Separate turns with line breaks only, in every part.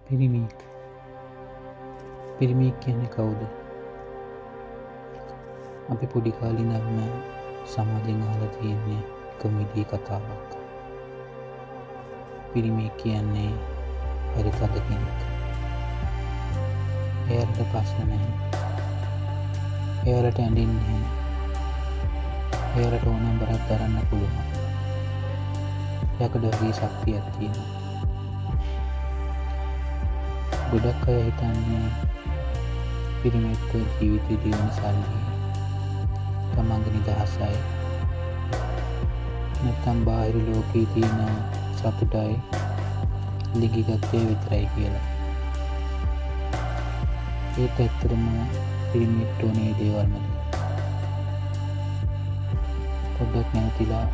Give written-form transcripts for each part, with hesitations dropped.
පිරිමියෙක්. පිරිමියෙක් කියන්නේ කවුද? අපි පොඩි කාලේ ඉඳන්ම සමාජයෙන් අහලා තියෙන්නේ කොමෙඩි කතාවක්. පිරිමියෙක් කියන්නේ හරි තද කෙනෙක්. එයාට ප්‍රශ්න නැහැ. එයාට ඇඬෙන්නේ නැහැ. එයාට ඕනම බරක් දරන්න පුළුවන්. යකඩ වගේ ශක්තියක් තියෙනවා. ගොඩක් අය හිතන්නේ පිරිමියෙක්ට ජීවිතේ දියුණු සල්ලි තමන්ගේ නිදහසයි නැත්නම් බාහිර ලෝකයේ තියෙන සතුටයි ලිංගිකත්වය විතරයි කියලා. ඒත් ඇත්තටම පිරිමියෙක්ට ඕනේ දේවල් නෙවෙයි. පොඩ්ඩක් නැවතිලා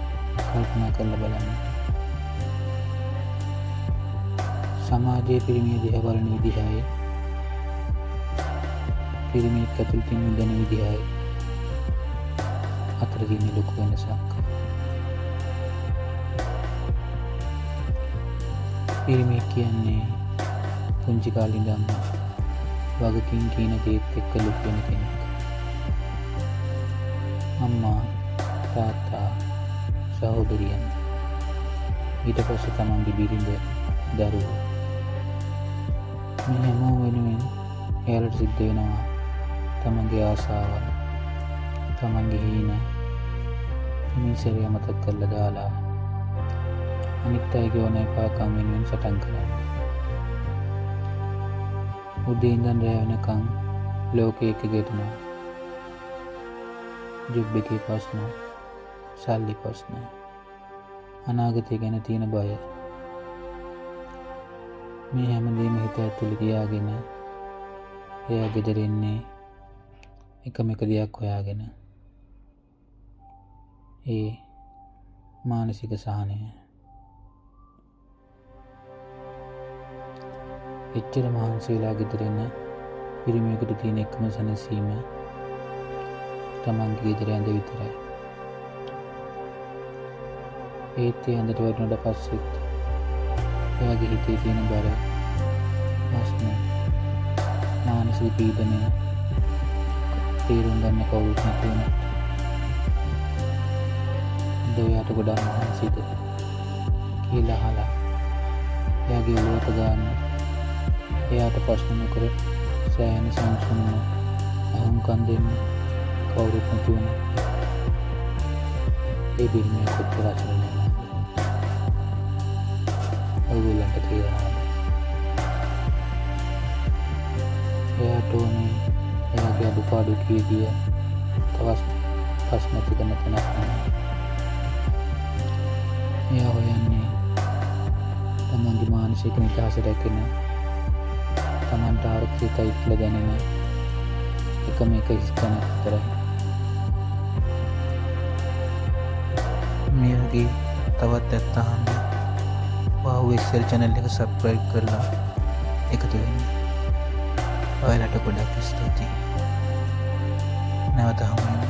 කල්පනා කරලා බලන්න. සමාජයේ පිරිමිය දිහා බලන විදිහයි පිරිමියෙක් ඇතුළතින් මුදන විදිහයි අතර තියෙන ලොකු වෙනසක්. පිරිමියෙක් කියන්නේ පුංචි කාලේ ඉඳන්ම වගකීම් කියන දේත් එක්ක ලොකු වෙන කෙනෙක්. අම්මා, තාත්තා, සහෝදරියන්, ඊට පස්සේ තමන්ගේ බිරිඳ, දරුවෝ. මේ හැමෝම වෙනුවෙන් එයාලට සිද්ධ වෙනවා තමන්ගේ ආසාවල්, තමන්ගේ හීන හිමිසරිය මතක් කරලා දාලා අනිත් අයගේ ඕන එපාකම් වෙනුවෙන් සටන් කරන්න. උදේ ඉඳන් රෑ වෙනකන් ලෝකෙ එක ගෙතුනවා. ජොබ් එකේ ප්‍රශ්න, සල්ලි ප්‍රශ්න, අනාගතය ගැන තියෙන බය. මේ හැමදේම හිත ඇතුළේ තියාගෙන එයා ගෙදර ඉන්නේ එකම එක දෙයක් හොයාගෙන. ඒ මානසික සහනය. එච්චර මහන්සි වෙලා ගෙදර ඉන්න පිරිමියෙකුට තියෙන එකම සැනසීම තමන්ගේ ගෙදර ඇඳ විතරයි. ඒත් ඒ ඇඳට වැටුණට පස්සෙත් එයාගේ හිතේ තියෙන බර, ප්‍රශ්න, මානසික පීඩනය තේරුම් ගන්න කවුරුත් නැති වුණා. ඔයාට ගොඩක් මහන්සිද කියලා අහලා එයාගේ ඔලුවට ගන්න, එයාට ප්‍රශ්න නොකර සෑහෙන සංසුන්ව අහුම්කම් දෙන්න කවුරුත් නැති වුණා. ඒ පිරිමිය කොච්චර අසරණද? ඔයගොල්ලන්ට තේරෙනවද? එයාට ඕනේ එයාගේ අඩුපාඩු කීදිය තවත් ප්‍රශ්න තිබෙන තැනක් නෙමෙයි. එයා හොයන්නේ තමන්ගේ මානසික නිදහස රැකෙන, තමන්ට ආර්ථිකයි කියලා දැනෙන එකම එක ස්ථානයක් විතරයි. මේ වගේ තවත් ඇත්තහම WowSL channel එක subscribe කරලා එකතු වෙන්න. ඔයාලට ගොඩක් ස්තුතියි. නැවත හමු වෙමු.